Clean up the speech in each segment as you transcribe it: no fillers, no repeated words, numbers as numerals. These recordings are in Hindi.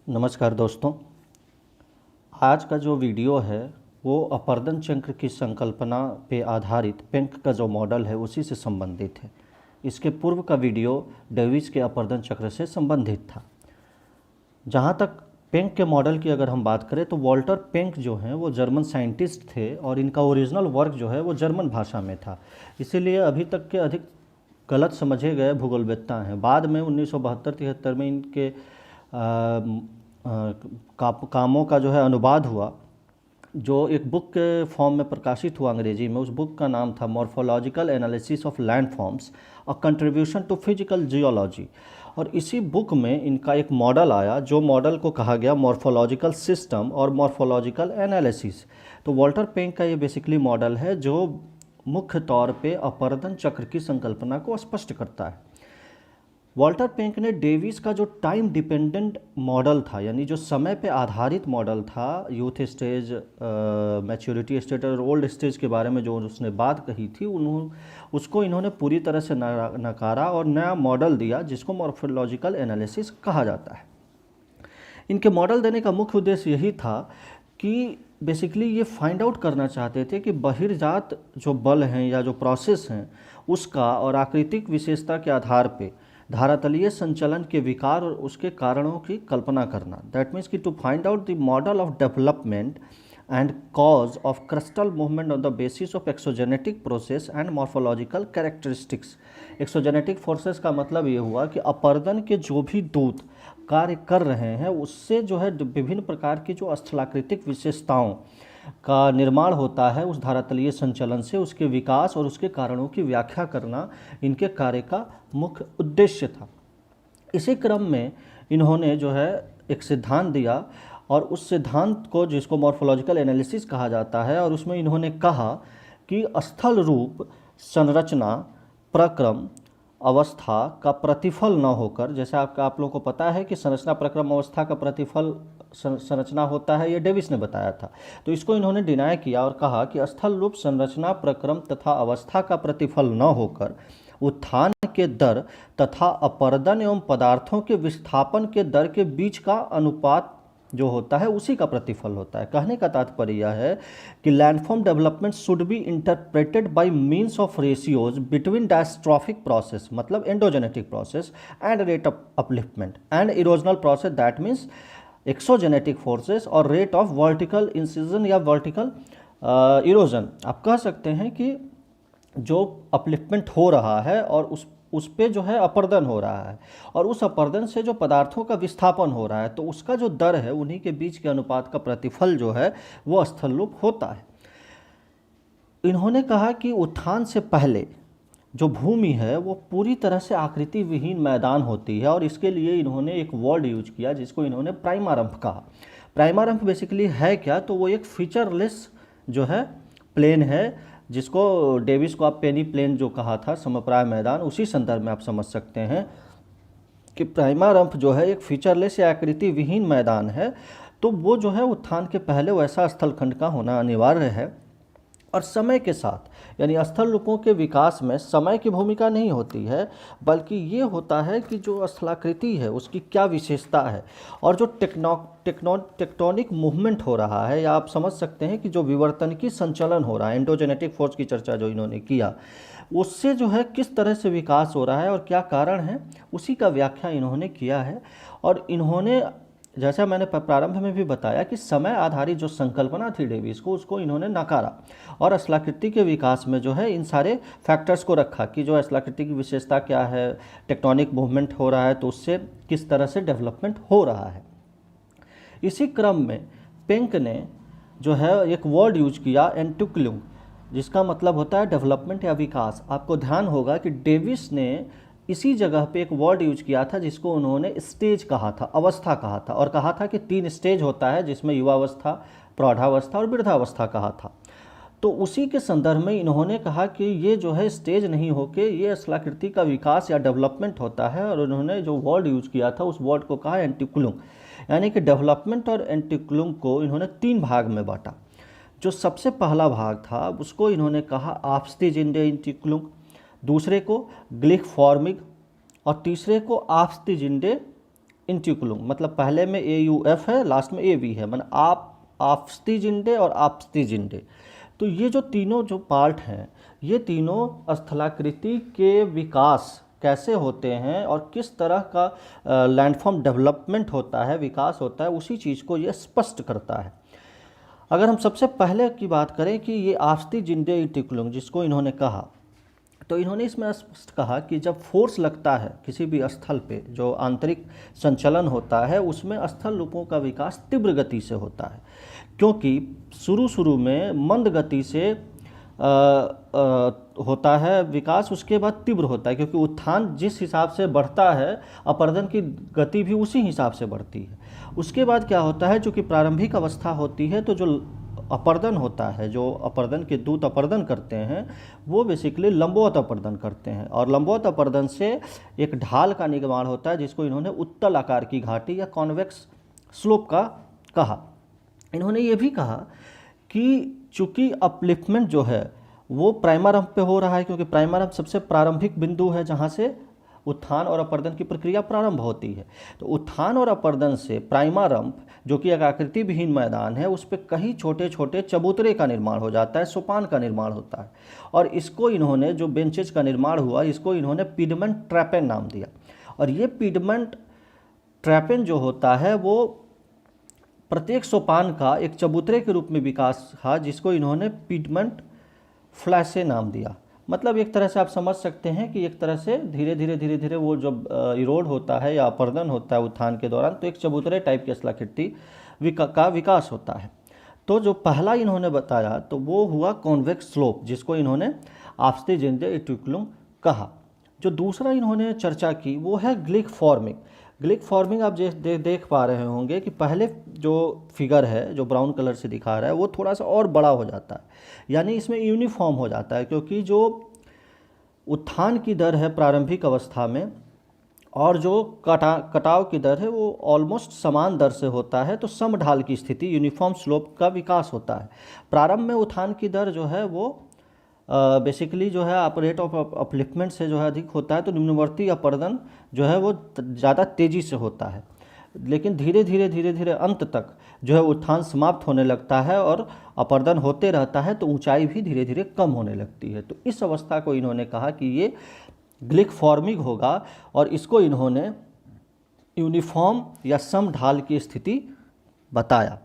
नमस्कार दोस्तों। आज का जो वीडियो है वो अपर्दन चक्र की संकल्पना पे आधारित पेंक का जो मॉडल है उसी से संबंधित है। इसके पूर्व का वीडियो डेविस के अपर्दन चक्र से संबंधित था। जहाँ तक पेंक के मॉडल की अगर हम बात करें तो वॉल्टर पेंक जो हैं वो जर्मन साइंटिस्ट थे और इनका ओरिजिनल वर्क जो है वो जर्मन भाषा में था। इसीलिए अभी तक के अधिक गलत समझे गए भूगोलवेत्ता हैं। बाद में 1972-73 में इनके कामों का जो है अनुवाद हुआ, जो एक बुक के फॉर्म में प्रकाशित हुआ अंग्रेजी में। उस बुक का नाम था morphological analysis of landforms, a contribution to physical geology. और इसी बुक में इनका एक मॉडल आया, जो मॉडल को कहा गया मॉर्फोलॉजिकल सिस्टम और मॉर्फोलॉजिकल एनालिसिस। तो वॉल्टर पेंक का ये बेसिकली मॉडल है जो मुख्य तौर पे अपर्दन चक्र की संकल्पना को स्पष्ट करता है। वॉल्टर पेंक ने डेविस का जो टाइम डिपेंडेंट मॉडल था, यानी जो समय पे आधारित मॉडल था, यूथ स्टेज, मैच्योरिटी स्टेज और ओल्ड स्टेज के बारे में जो उसने बात कही थी, उसको इन्होंने पूरी तरह से नकारा और नया मॉडल दिया जिसको मॉर्फोलॉजिकल एनालिसिस कहा जाता है। इनके मॉडल देने का मुख्य उद्देश्य यही था कि बेसिकली ये फाइंड आउट करना चाहते थे कि बहिर्जात जो बल हैं या जो प्रोसेस हैं उसका और आकृतिक विशेषता के आधार पे धारातलीय संचलन के विकार और उसके कारणों की कल्पना करना। दैट मीन्स कि to find out the model of development and cause of crustal movement on the basis of exogenetic process and morphological characteristics. Exogenetic forces का मतलब ये हुआ कि अपर्दन के जो भी दूत कार्य कर रहे हैं उससे जो है विभिन्न प्रकार की जो स्थलाकृतिक विशेषताओं का निर्माण होता है उस धारातलीय संचलन से, उसके विकास और उसके कारणों की व्याख्या करना इनके कार्य का मुख्य उद्देश्य था। इसी क्रम में इन्होंने जो है एक सिद्धांत दिया और उस सिद्धांत को, जिसको मॉर्फोलॉजिकल एनालिसिस कहा जाता है, और उसमें इन्होंने कहा कि स्थल रूप संरचना प्रक्रम अवस्था का प्रतिफल न होकर, जैसे आप लोगों को पता है कि संरचना प्रक्रम अवस्था का प्रतिफल संरचना होता है, ये डेविस ने बताया था। तो इसको इन्होंने डिनाय किया और कहा कि स्थल रूप संरचना प्रक्रम तथा अवस्था का प्रतिफल न होकर उत्थान के दर तथा अपर्दन एवं पदार्थों के विस्थापन के दर के बीच का अनुपात जो होता है उसी का प्रतिफल होता है। कहने का तात्पर्य यह है कि landform development should be interpreted by means of ratios between diastrophic process, मतलब endogenetic process, and rate of upliftment and erosional process, that means exogenetic forces, और रेट ऑफ वर्टिकल इंसिजन या वर्टिकल इरोजन। आप कह सकते हैं कि जो अपलिफ्टमेंट हो रहा है और उस पे जो है अपर्दन हो रहा है, और उस अपर्दन से जो पदार्थों का विस्थापन हो रहा है, तो उसका जो दर है उन्हीं के बीच के अनुपात का प्रतिफल जो है वो स्थलरूप होता है। इन्होंने कहा कि उत्थान से पहले जो भूमि है वो पूरी तरह से आकृति विहीन मैदान होती है, और इसके लिए इन्होंने एक वर्ड यूज किया जिसको इन्होंने प्राइमारंभ कहा। प्राइमारंभ बेसिकली है क्या, तो वो एक फीचरलेस जो है प्लेन है, जिसको डेविस को आप पेनी प्लेन जो कहा था, समप्राय मैदान, उसी संदर्भ में आप समझ सकते हैं कि प्राइमारंभ जो है एक फीचरलेस या आकृति विहीन मैदान है। तो वो जो है उत्थान के पहले वैसा स्थलखंड का होना अनिवार्य है। और समय के साथ, यानी स्थल रूपों के विकास में समय की भूमिका नहीं होती है, बल्कि ये होता है कि जो स्थलाकृति है उसकी क्या विशेषता है, और जो टेक्टोनिक मूवमेंट हो रहा है, या आप समझ सकते हैं कि जो विवर्तनिकी संचलन हो रहा है, एंडोजेनेटिक फोर्स की चर्चा जो इन्होंने किया, उससे जो है किस तरह से विकास हो रहा है और क्या कारण है, उसी का व्याख्या इन्होंने किया है। और इन्होंने, जैसा मैंने प्रारंभ में भी बताया, कि समय आधारित जो संकल्पना थी डेविस को, उसको इन्होंने नकारा और स्थलाकृति के विकास में जो है इन सारे फैक्टर्स को रखा कि जो स्थलाकृति की विशेषता क्या है, टेक्टोनिक मूवमेंट हो रहा है तो उससे किस तरह से डेवलपमेंट हो रहा है। इसी क्रम में पेंक ने जो है एक वर्ड यूज किया, एंटिक्लुम, जिसका मतलब होता है डेवलपमेंट या विकास। आपको ध्यान होगा कि डेविस ने इसी जगह पे एक वर्ड यूज किया था जिसको उन्होंने स्टेज कहा था, अवस्था कहा था, और कहा था कि 3 स्टेज होता है, जिसमें युवावस्था, प्रौढ़ावस्था और वृद्धावस्था कहा था। तो उसी के संदर्भ में इन्होंने कहा कि ये जो है स्टेज नहीं होके ये स्थलाकृति का विकास या डेवलपमेंट होता है, और उन्होंने जो वर्ड यूज किया था उस वर्ड को कहा एंटिक्लुम। यानी कि डेवलपमेंट और एंटिक्लुम को इन्होंने 3 भाग में बांटा। जो सबसे पहला भाग था उसको इन्होंने कहा आपस्तिजिंडे एंटिक्लुम, दूसरे को ग्लिक फॉर्मिक, और तीसरे को आपस्तिजिंडे इंटिकुलम, मतलब पहले में AUF है, लास्ट में AV है, मतलब आप आप्स्तिजिंडे और आप्स्तिजिंडे। तो ये जो तीनों जो पार्ट हैं, ये तीनों स्थलाकृति के विकास कैसे होते हैं और किस तरह का लैंडफॉर्म डेवलपमेंट होता है, विकास होता है, उसी चीज़ को ये स्पष्ट करता है। अगर हम सबसे पहले की बात करें कि ये आप्स्तिजिंडे इंटिकुलम जिसको इन्होंने कहा, तो इन्होंने इसमें स्पष्ट कहा कि जब फोर्स लगता है किसी भी स्थल पे, जो आंतरिक संचलन होता है, उसमें स्थल रूपों का विकास तीव्र गति से होता है, क्योंकि शुरू में मंद गति से होता है विकास, उसके बाद तीव्र होता है, क्योंकि उत्थान जिस हिसाब से बढ़ता है अपरदन की गति भी उसी हिसाब से बढ़ती है। उसके बाद क्या होता है, चूँकि प्रारंभिक अवस्था होती है, तो जो अपर्दन होता है, जो अपर्दन के दूत अपर्दन करते हैं, वो बेसिकली लंबवत अपर्दन करते हैं, और लंबवत अपर्दन से एक ढाल का निर्माण होता है जिसको इन्होंने उत्तल आकार की घाटी या कॉन्वेक्स स्लोप का कहा। इन्होंने ये भी कहा कि चूँकि अपलिफ्टमेंट जो है वो प्राइमरम्प पे हो रहा है, क्योंकि प्राइमरम्प सबसे प्रारंभिक बिंदु है जहाँ से उत्थान और अपर्दन की प्रक्रिया प्रारंभ होती है। तो उत्थान और अपर्दन से प्राइमरम्प, जो कि एक आकृति विहीन मैदान है, उस पर कई छोटे छोटे चबूतरे का निर्माण हो जाता है, सोपान का निर्माण होता है, और इसको इन्होंने, जो बेंचेज का निर्माण हुआ, इसको इन्होंने पिडमेंट ट्रैपेन नाम दिया। और ये पिडमेंट ट्रैपेन जो होता है वो प्रत्येक सोपान का एक चबूतरे के रूप में विकास था, जिसको इन्होंने पिडमेंट फ्लैसे नाम दिया। मतलब एक तरह से आप समझ सकते हैं कि एक तरह से धीरे धीरे वो जब इरोड होता है या अपर्दन होता है उत्थान के दौरान, तो एक चबूतरे टाइप की स्थलाकृति का विकास होता है। तो जो पहला इन्होंने बताया तो वो हुआ कॉन्वेक्स स्लोप, जिसको इन्होंने आप्स्तिजिंडे इंटिकुलम कहा। जो दूसरा इन्होंने चर्चा की वो है ग्लिक फॉर्मिंग। ग्लिक फॉर्मिंग आप देख पा रहे होंगे कि पहले जो फिगर है, जो ब्राउन कलर से दिखा रहा है, वो थोड़ा सा और बड़ा हो जाता है, यानी इसमें यूनिफॉर्म हो जाता है, क्योंकि जो उत्थान की दर है प्रारंभिक अवस्था में और जो कटाव की दर है वो ऑलमोस्ट समान दर से होता है, तो सम ढाल की स्थिति, यूनिफॉर्म स्लोप का विकास होता है। प्रारंभ में उत्थान की दर जो है वो बेसिकली जो है आप रेट ऑफ अपलिफ्टमेंट से जो है अधिक होता है, तो निम्नवर्ती अपर्दन जो है वो ज़्यादा तेज़ी से होता है, लेकिन धीरे धीरे अंत तक जो है उत्थान समाप्त होने लगता है और अपर्दन होते रहता है, तो ऊंचाई भी धीरे धीरे कम होने लगती है। तो इस अवस्था को इन्होंने कहा कि ये ग्लिक फॉर्मिंग होगा, और इसको इन्होंने यूनिफॉर्म या सम ढाल की स्थिति बताया।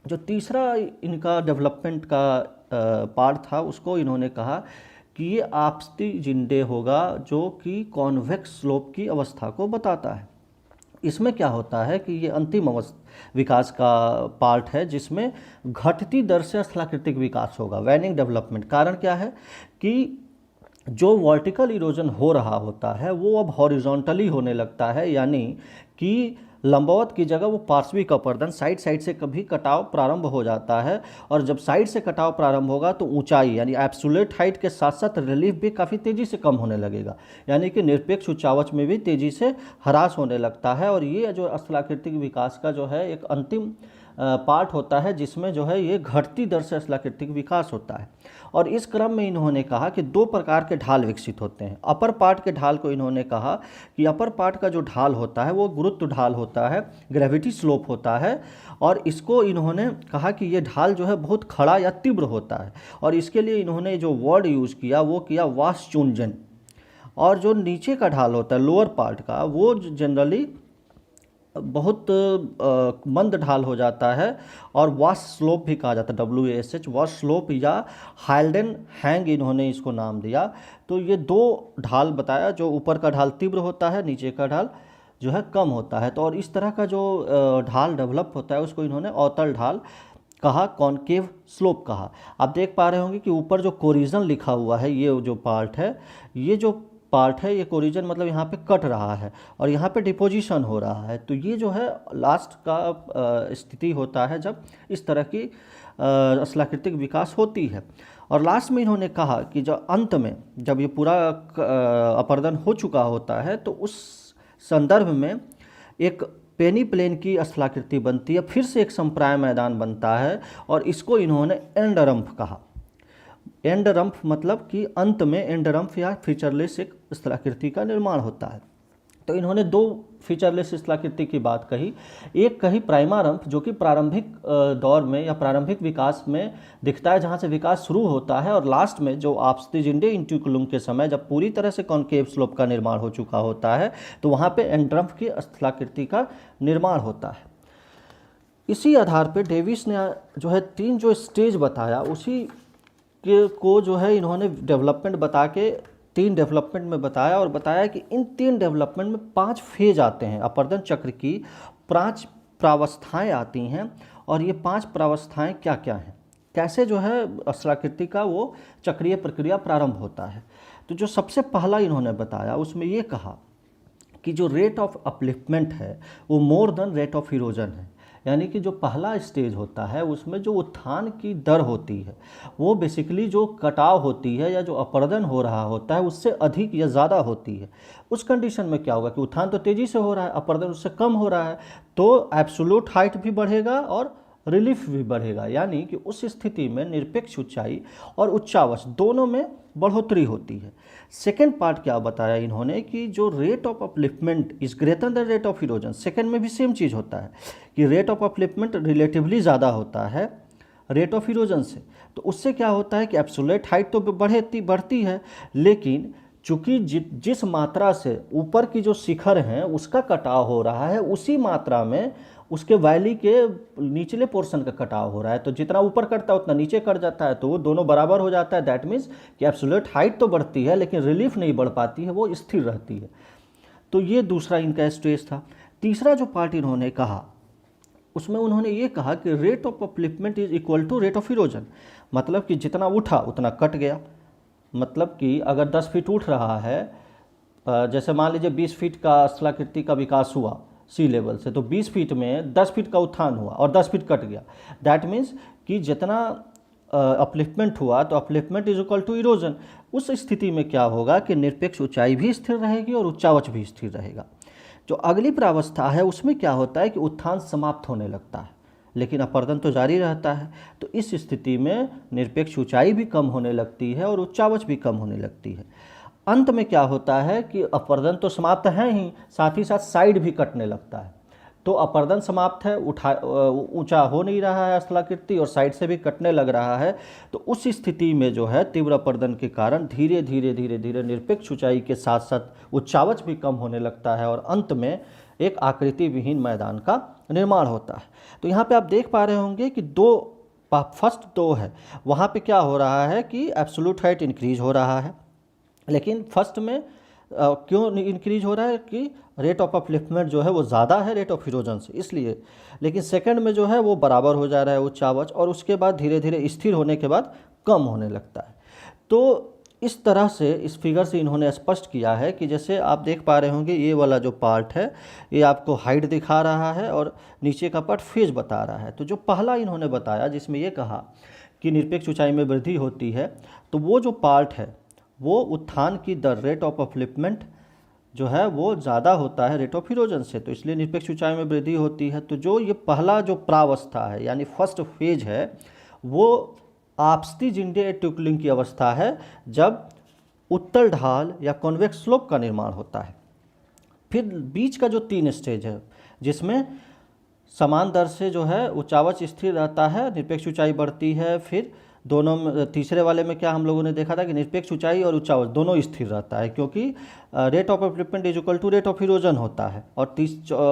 जो तीसरा इनका डेवलपमेंट का पार्ट था, उसको इन्होंने कहा कि ये आप्स्तिजिंडे होगा, जो कि कॉन्वेक्स स्लोप की अवस्था को बताता है। इसमें क्या होता है कि ये अंतिम विकास का पार्ट है, जिसमें घटती दर से स्थलाकृतिक विकास होगा, वैनिंग डेवलपमेंट। कारण क्या है कि जो वर्टिकल इरोजन हो रहा होता है वो अब हॉरिजॉन्टली होने लगता है, यानी कि लंबवत की जगह वो पार्श्विक अपर्दन, साइड से कभी कटाव प्रारंभ हो जाता है, और जब साइड से कटाव प्रारंभ होगा तो ऊंचाई यानी एब्सोल्यूट हाइट के साथ साथ रिलीफ भी काफ़ी तेज़ी से कम होने लगेगा, यानी कि निरपेक्ष उच्चावच में भी तेज़ी से ह्रास होने लगता है। और ये जो स्थलाकृतिक विकास का जो है एक अंतिम पार्ट होता है, जिसमें जो है ये घटती दर से स्थलाकृतिक विकास होता है। और इस क्रम में इन्होंने कहा कि दो प्रकार के ढाल विकसित होते हैं। अपर पार्ट के ढाल को इन्होंने कहा कि अपर पार्ट का जो ढाल होता है वो गुरुत्व ढाल होता है, ग्रेविटी स्लोप होता है, और इसको इन्होंने कहा कि ये ढाल जो है बहुत खड़ा या तीव्र होता है, और इसके लिए इन्होंने जो वर्ड यूज़ किया वो किया वासचुंजन। और जो नीचे का ढाल होता है लोअर पार्ट का, वो जनरली बहुत मंद ढाल हो जाता है, और वाश स्लोप भी कहा जाता है, WASH, वाश स्लोप या हाइल्डेन हैंग इन्होंने इसको नाम दिया। तो ये दो ढाल बताया, जो ऊपर का ढाल तीव्र होता है, नीचे का ढाल जो है कम होता है। तो और इस तरह का जो ढाल डेवलप होता है उसको इन्होंने अवतल ढाल कहा, कॉनकेव स्लोप कहा। आप देख पा रहे होंगे कि ऊपर जो कोरिजन लिखा हुआ है, ये जो पार्ट है, ये जो पार्ट है, ये कोरिजन मतलब यहाँ पे कट रहा है और यहाँ पे डिपोजिशन हो रहा है। तो ये जो है लास्ट का स्थिति होता है जब इस तरह की स्थलाकृतिक विकास होती है। और लास्ट में इन्होंने कहा कि जब अंत में जब ये पूरा अपर्दन हो चुका होता है, तो उस संदर्भ में एक पेनी प्लेन की स्थलाकृति बनती है, फिर से एक संप्राय मैदान बनता है, और इसको इन्होंने एंडरम्फ कहा। एंडरम्फ मतलब कि अंत में एंडरम्फ या फीचरलेस एक स्थलाकृति का निर्माण होता है। तो इन्होंने दो फीचरलेस स्थलाकृति की बात कही। एक कही प्राइमारंभ, जो कि प्रारंभिक दौर में या प्रारंभिक विकास में दिखता है, जहाँ से विकास शुरू होता है, और लास्ट में जो आपस्तिजिंडे इंट्यूकुलम के समय जब पूरी तरह से कॉन्केव स्लोप का निर्माण हो चुका होता है, तो वहाँ पे एंड्रम्फ की स्थलाकृति का निर्माण होता है। इसी आधार पे डेविस ने जो है 3 जो स्टेज बताया, उसी के को जो है इन्होंने डेवलपमेंट बता के 3 डेवलपमेंट में बताया, और बताया कि इन 3 डेवलपमेंट में 5 फेज आते हैं। अपर्दन चक्र की 5 प्रावस्थाएं आती हैं, और ये 5 प्रावस्थाएं क्या क्या हैं, कैसे जो है स्थलाकृति का वो चक्रीय प्रक्रिया प्रारंभ होता है। तो जो सबसे पहला इन्होंने बताया, उसमें ये कहा कि जो रेट ऑफ अपलिफ्टमेंट है वो more than rate of erosion है। यानी कि जो पहला स्टेज होता है उसमें जो उत्थान की दर होती है वो बेसिकली जो कटाव होती है या जो अपर्दन हो रहा होता है उससे अधिक या ज़्यादा होती है। उस कंडीशन में क्या होगा कि उत्थान तो तेज़ी से हो रहा है, अपर्दन उससे कम हो रहा है, तो एब्सोल्यूट हाइट भी बढ़ेगा और रिलीफ भी बढ़ेगा। यानी कि उस स्थिति में निरपेक्ष ऊंचाई और उच्चावच दोनों में बढ़ोतरी होती है। सेकेंड पार्ट क्या बताया इन्होंने कि जो rate of upliftment is greater than rate of erosion. Second में भी सेम चीज़ होता है कि रेट ऑफ अपलिफ्टमेंट रिलेटिवली ज़्यादा होता है रेट ऑफ इरोजन से। तो उससे क्या होता है कि एब्सोल्यूट हाइट तो बढ़ती है, लेकिन चूँकि जिस मात्रा से ऊपर की जो शिखर हैं उसका कटाव हो रहा है, उसी मात्रा में उसके वैली के निचले पोर्शन का कटाव हो रहा है। तो जितना ऊपर कटता है उतना नीचे कट जाता है, तो वो दोनों बराबर हो जाता है। दैट मीन्स कि एब्सोल्यूट हाइट तो बढ़ती है लेकिन रिलीफ नहीं बढ़ पाती है, वो स्थिर रहती है। तो ये दूसरा इनका स्टेज था। तीसरा जो पार्ट इन्होंने कहा उसमें उन्होंने ये कहा कि rate of upliftment is equal to rate of erosion. मतलब कि जितना उठा उतना कट गया। मतलब कि अगर 10 फीट उठ रहा है, जैसे मान लीजिए 20 फीट का स्थलाकृति का विकास हुआ सी लेवल से, तो 20 फीट में 10 फीट का उत्थान हुआ और 10 फीट कट गया। दैट मीन्स कि जितना अपलिफ्टमेंट हुआ तो upliftment is equal to erosion. उस स्थिति में क्या होगा कि निरपेक्ष ऊंचाई भी स्थिर रहेगी और उच्चावच भी स्थिर रहेगा। जो अगली प्रावस्था है उसमें क्या होता है कि उत्थान समाप्त होने लगता है लेकिन अपर्दन तो जारी रहता है। तो इस स्थिति में निरपेक्ष ऊंचाई भी कम होने लगती है और उच्चावच भी कम होने लगती है। अंत में क्या होता है कि अपर्दन तो समाप्त है ही, साथ ही साथ साइड भी कटने लगता है। तो अपर्दन समाप्त है, ऊंचा हो नहीं रहा है स्थलाकृति और साइड से भी कटने लग रहा है। तो उस स्थिति में जो है तीव्र अपर्दन के कारण धीरे धीरे निरपेक्ष ऊंचाई के साथ साथ उच्चावच भी कम होने लगता है और अंत में एक आकृति विहीन मैदान का निर्माण होता है। तो यहाँ पे आप देख पा रहे होंगे कि फर्स्ट 2 है, वहाँ पे क्या हो रहा है कि एब्सोल्यूट हाइट इंक्रीज हो रहा है, लेकिन फर्स्ट में क्यों इंक्रीज हो रहा है कि रेट ऑफ अपलिफ्टमेंट जो है वो ज़्यादा है रेट ऑफ इरोजन से, इसलिए। लेकिन सेकंड में जो है वो बराबर हो जा रहा है उच्चावच, और उसके बाद धीरे धीरे स्थिर होने के बाद कम होने लगता है। तो इस तरह से इस फिगर से इन्होंने स्पष्ट किया है कि जैसे आप देख पा रहे होंगे ये वाला जो पार्ट है ये आपको हाइट दिखा रहा है और नीचे का पार्ट फेज बता रहा है। तो जो पहला इन्होंने बताया जिसमें ये कहा कि निरपेक्ष ऊंचाई में वृद्धि होती है, तो वो जो पार्ट है वो उत्थान की दर रेट ऑफ अपलिफ्टमेंट जो है वो ज़्यादा होता है रेट ऑफ इरोजन से, तो इसलिए निरपेक्ष ऊंचाई में वृद्धि होती है। तो जो ये पहला जो प्रावस्था है यानी फर्स्ट फेज है वो आपस्तिजिंडे ट्यूकलिंग की अवस्था है जब उत्तल ढाल या कॉन्वेक्स स्लोप का निर्माण होता है। फिर बीच का जो 3 स्टेज है जिसमें समान दर से जो है उच्चावच स्थिर रहता है, निरपेक्ष ऊंचाई बढ़ती है। फिर दोनों में तीसरे वाले में क्या हम लोगों ने देखा था कि निरपेक्ष ऊंचाई और उच्चावच दोनों स्थिर रहता है क्योंकि rate of upliftment is equal to rate of erosion होता है। और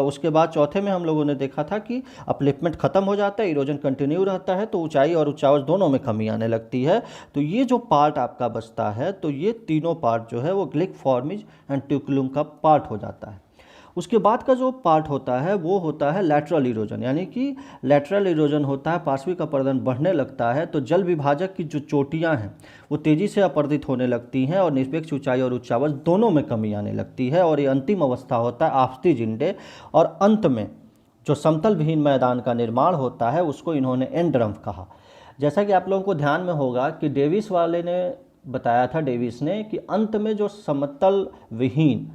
उसके बाद चौथे में हम लोगों ने देखा था कि अपलिफ्टमेंट खत्म हो जाता है, इरोजन कंटिन्यू रहता है, तो ऊंचाई और उच्चावच दोनों में कमी आने लगती है। तो ये जो पार्ट आपका बचता है, तो ये तीनों पार्ट जो है वो ग्लिक फॉर्मिज एंड ट्यूकुलम का पार्ट हो जाता है। उसके बाद का जो पार्ट होता है वो होता है लैटरल इरोजन, यानी कि लैटरल इरोजन होता है, पार्श्विक अपर्दन बढ़ने लगता है तो जल विभाजक की जो चोटियां हैं वो तेज़ी से अपर्दित होने लगती हैं और निरपेक्ष ऊंचाई और उच्चावच दोनों में कमी आने लगती है। और ये अंतिम अवस्था होता है आपस्तिजिंडे, और अंत में जो समतल विहीन मैदान का निर्माण होता है उसको इन्होंने एंड्रम्फ कहा। जैसा कि आप लोगों को ध्यान में होगा कि डेविस वाले ने बताया था, डेविस ने, कि अंत में जो समतल विहीन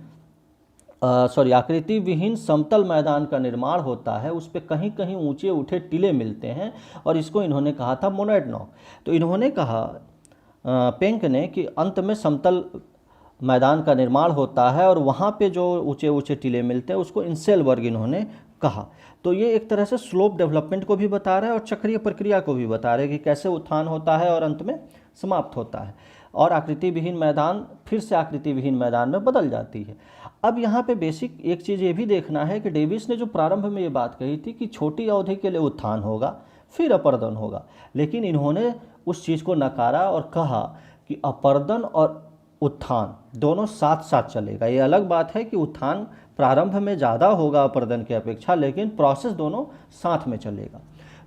आकृति विहीन समतल मैदान का निर्माण होता है उस पर कहीं कहीं ऊंचे उठे टीले मिलते हैं और इसको इन्होंने कहा था मोनोडनॉक। तो इन्होंने कहा पेंक ने कि अंत में समतल मैदान का निर्माण होता है और वहाँ पे जो ऊंचे ऊंचे टीले मिलते हैं उसको इंसेलबर्ग इन्होंने कहा। तो ये एक तरह से स्लोप डेवलपमेंट को भी बता रहा है और चक्रीय प्रक्रिया को भी बता रहा है कि कैसे उत्थान होता है और अंत में समाप्त होता है और आकृति विहीन मैदान फिर से आकृति विहीन मैदान में बदल जाती है। अब यहाँ पे बेसिक एक चीज़ ये भी देखना है कि डेविस ने जो प्रारंभ में ये बात कही थी कि छोटी अवधि के लिए उत्थान होगा फिर अपर्दन होगा, लेकिन इन्होंने उस चीज़ को नकारा और कहा कि अपर्दन और उत्थान दोनों साथ साथ चलेगा। ये अलग बात है कि उत्थान प्रारंभ में ज़्यादा होगा अपर्दन की अपेक्षा, लेकिन प्रोसेस दोनों साथ में चलेगा।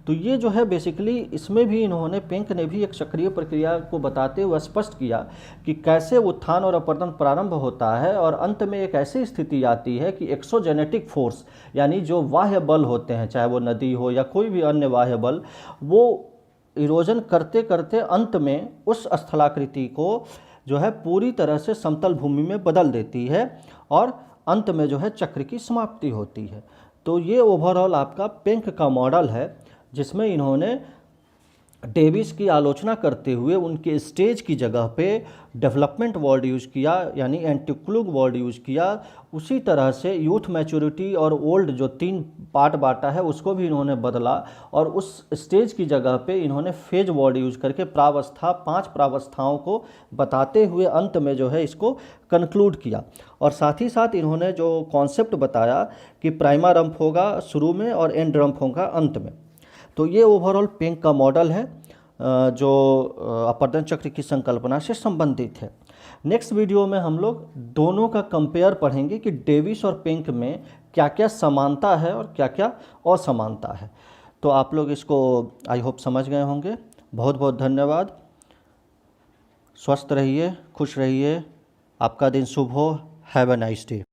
तो ये जो है बेसिकली इसमें भी इन्होंने पेंक ने भी एक चक्रीय प्रक्रिया को बताते हुए स्पष्ट किया कि कैसे उत्थान और अपर्दन प्रारंभ होता है और अंत में एक ऐसी स्थिति आती है कि एक्सोजेनेटिक फोर्स यानी जो बाह्य बल होते हैं, चाहे वो नदी हो या कोई भी अन्य बाह्य बल, वो इरोजन करते करते अंत में उस स्थलाकृति को जो है पूरी तरह से समतल भूमि में बदल देती है और अंत में जो है चक्र की समाप्ति होती है। तो ये ओवरऑल आपका पेंक का मॉडल है जिसमें इन्होंने डेविस की आलोचना करते हुए उनके स्टेज की जगह पे डेवलपमेंट वर्ड यूज़ किया यानी एंटीक्लूग वर्ड यूज़ किया। उसी तरह से यूथ मैच्योरिटी और ओल्ड जो 3 पार्ट बांटा है उसको भी इन्होंने बदला और उस स्टेज की जगह पे इन्होंने फेज वर्ड यूज़ करके प्रावस्था 5 प्रावस्थाओं को बताते हुए अंत में जो है इसको कंक्लूड किया। और साथ ही साथ इन्होंने जो कॉन्सेप्ट बताया कि प्राइमा रंप होगा शुरू में और एंड रंप होगा अंत में। तो ये ओवरऑल पेंक का मॉडल है जो अपर्दन चक्र की संकल्पना से संबंधित है। नेक्स्ट वीडियो में हम लोग दोनों का कंपेयर पढ़ेंगे कि डेविस और पेंक में क्या क्या समानता है और क्या क्या असमानता है। तो आप लोग इसको आई होप समझ गए होंगे। बहुत बहुत धन्यवाद। स्वस्थ रहिए, खुश रहिए, आपका दिन शुभ हो। Have a nice day.